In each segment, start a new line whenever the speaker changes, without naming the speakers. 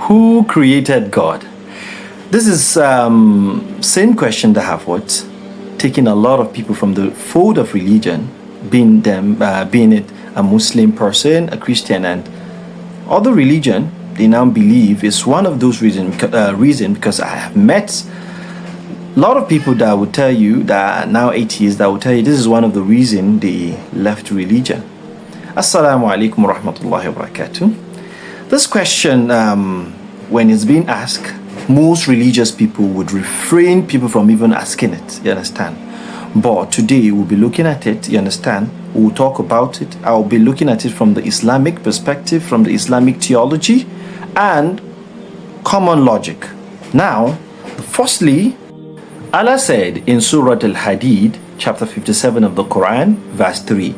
Who created God? This is same question that have what taken a lot of people from the fold of religion, being it a Muslim person, a Christian, and other religion. They now believe is one of those reason because I have met a lot of people that would tell you that are now atheists that will tell you this is one of the reason they left religion. Assalamu alaikum wa rahmatullahi wa barakatuh. This question, when it's being asked, most religious people would refrain people from even asking it, you understand? But today we'll be looking at it, you understand? We'll talk about it. I'll be looking at it from the Islamic perspective, from the Islamic theology, and common logic. Now, firstly, Allah said in Surah Al-Hadid, chapter 57 of the Quran, verse 3,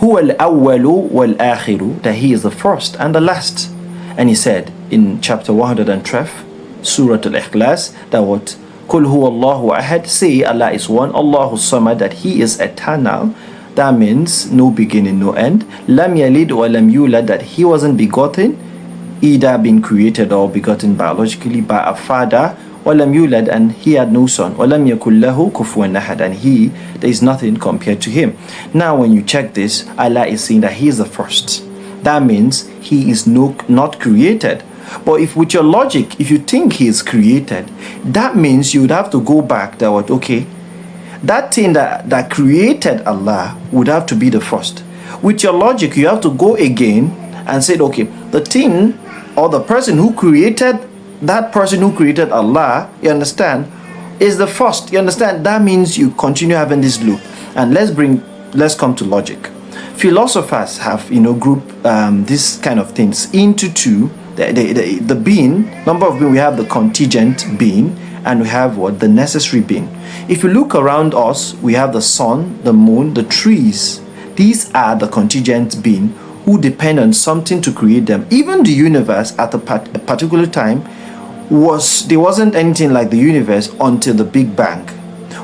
Huwa al-awwalu wal-akhiru, that He is the first and the last. And He said in chapter 112, Surah Al-Ikhlas, that what? Kul huwa Allahu ahad, say Allah is one, Allahu samad, that He is eternal. That means no beginning, no end. Lam yalid wa lam yulad, that He wasn't begotten, either being created or begotten biologically by a father. Walam yulad, and He had no son. Walam yakul lahu kufuwan ahad, and there is nothing compared to Him. Now when you check this, Allah is saying that He is the first. That means He is not created. But if with your logic, if you think He is created, that means you would have to go back that what, okay, that thing that created Allah would have to be the first. With your logic, you have to go again and say, okay, the thing or the person who created that person who created Allah, you understand, is the first. You understand? That means you continue having this loop. And let's come to logic. Philosophers have grouped this kind of things into two. The being, number of being, we have the contingent being, and we have what? The necessary being. If you look around us, we have the sun, the moon, the trees. These are the contingent being who depend on something to create them. Even the universe at a particular time there wasn't anything like the universe until the Big Bang,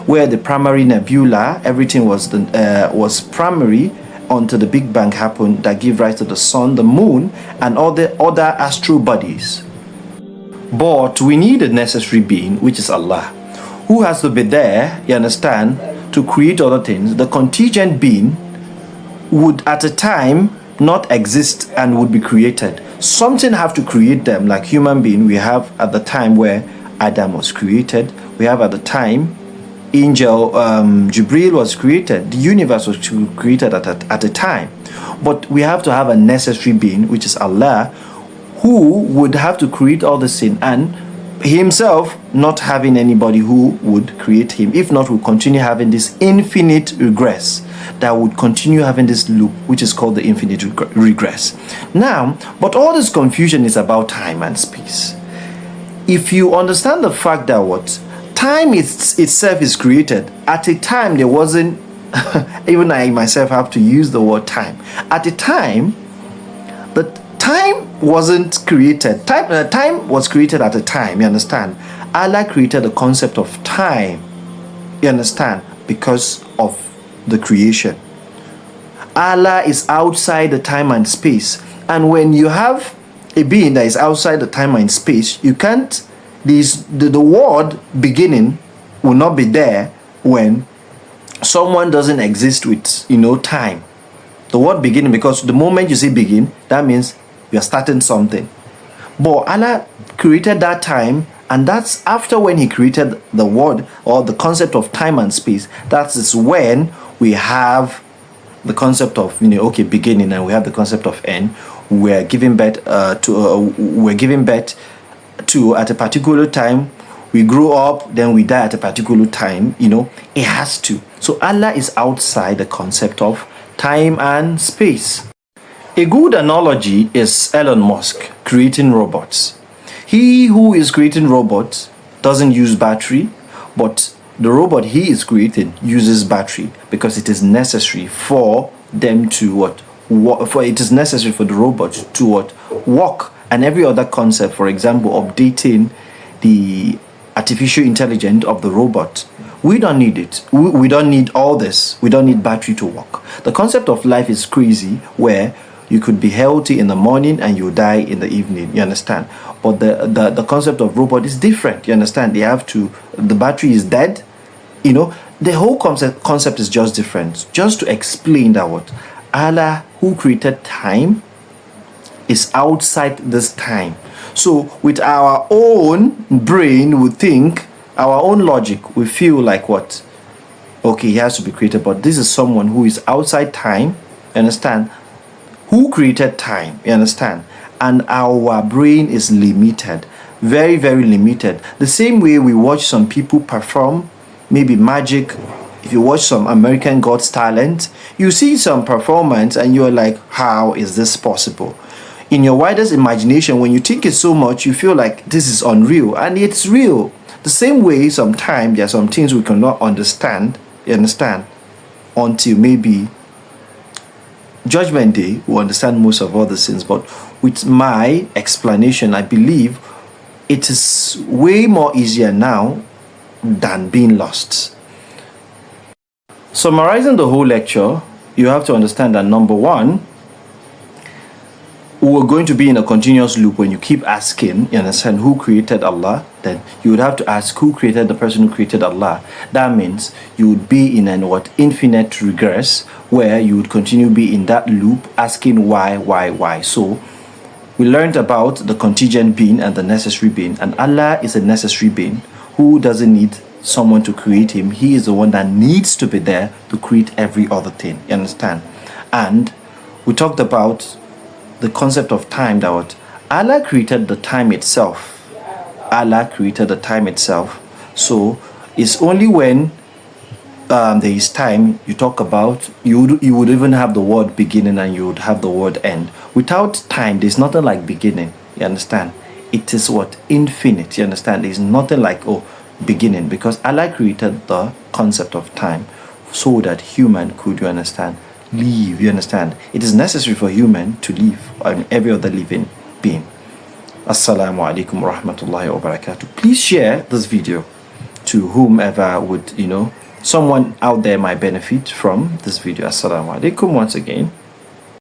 where the primary nebula, everything was primary until the Big Bang happened, that gave rise to the sun, the moon, and all the other astral bodies. But we need a necessary being, which is Allah, who has to be there, you understand, to create other things. The contingent being would at a time not exist and would be created. Something have to create them, like human being. We have at the time where Adam was created. We have at the time angel Jibril was created. The universe was created at a time. But we have to have a necessary being, which is Allah, who would have to create all the sin, and Himself not having anybody who would create Him. If not, we'll continue having this infinite regress that would continue having this loop, which is called the infinite regress. Now, but all this confusion is about time and space. If you understand the fact that what time itself is created, at a time there wasn't even I myself have to use the word time. At a time, the time wasn't created. Time was created at a time, you understand? Allah created the concept of time, you understand, because of the creation. Allah is outside the time and space. And when you have a being that is outside the time and space, you can't, the word beginning will not be there when someone doesn't exist with, time. The word beginning, because the moment you say begin, that means you're starting something. But Allah created that time, and that's after when He created the word or the concept of time and space. That is when we have the concept of beginning, and we have the concept of end. We're giving birth to at a particular time. We grow up, then we die at a particular time. It has to. So Allah is outside the concept of time and space. A good analogy is Elon Musk creating robots. He who is creating robots doesn't use battery, but the robot he is creating uses battery, because it is necessary for them to it is necessary for the robot to walk, and every other concept, for example, updating the artificial intelligence of the robot. We don't need it. We don't need all this. We don't need battery to work. The concept of life is crazy, where You could be healthy in the morning and you die in the evening. You understand? But the concept of robot is different. You understand? They have to, the battery is dead. You know, the whole concept is just different. Just to explain that what Allah, who created time, is outside this time. So with our own brain, we think, our own logic, we feel like what? Okay, he has to be created, but this is someone who is outside time, you understand? Who created time, you understand? And our brain is limited, very, very limited. The same way we watch some people perform, maybe magic. If you watch some American God's Talent, you see some performance and you're like, how is this possible? In your widest imagination, when you think it so much, you feel like this is unreal, and it's real. The same way, sometimes there are some things we cannot understand, you understand, until maybe Judgment Day, we understand most of all the things. But with my explanation, I believe it is way more easier now than being lost. Summarizing the whole lecture, you have to understand that number one, we're going to be in a continuous loop. When you keep asking, you understand, who created Allah, then you would have to ask who created the person who created Allah. That means you would be in an infinite regress, where you would continue be in that loop asking why. So we learned about the contingent being and the necessary being, and Allah is a necessary being who doesn't need someone to create him. He is the one that needs to be there to create every other thing, you understand? And we talked about the concept of time, that what Allah created the time itself. Allah created the time itself. So it's only when there is time, you talk about, you would even have the word beginning and you would have the word end. Without time, there's nothing like beginning, you understand? It is what? Infinite, you understand? There's nothing like beginning, because Allah created the concept of time so that human could, you understand, live, you understand? It is necessary for human to live, and every other living being. Assalamu alaikum wa rahmatullahi wa barakatuh. Please share this video to whomever would, someone out there might benefit from this video. Assalamu alaikum once again.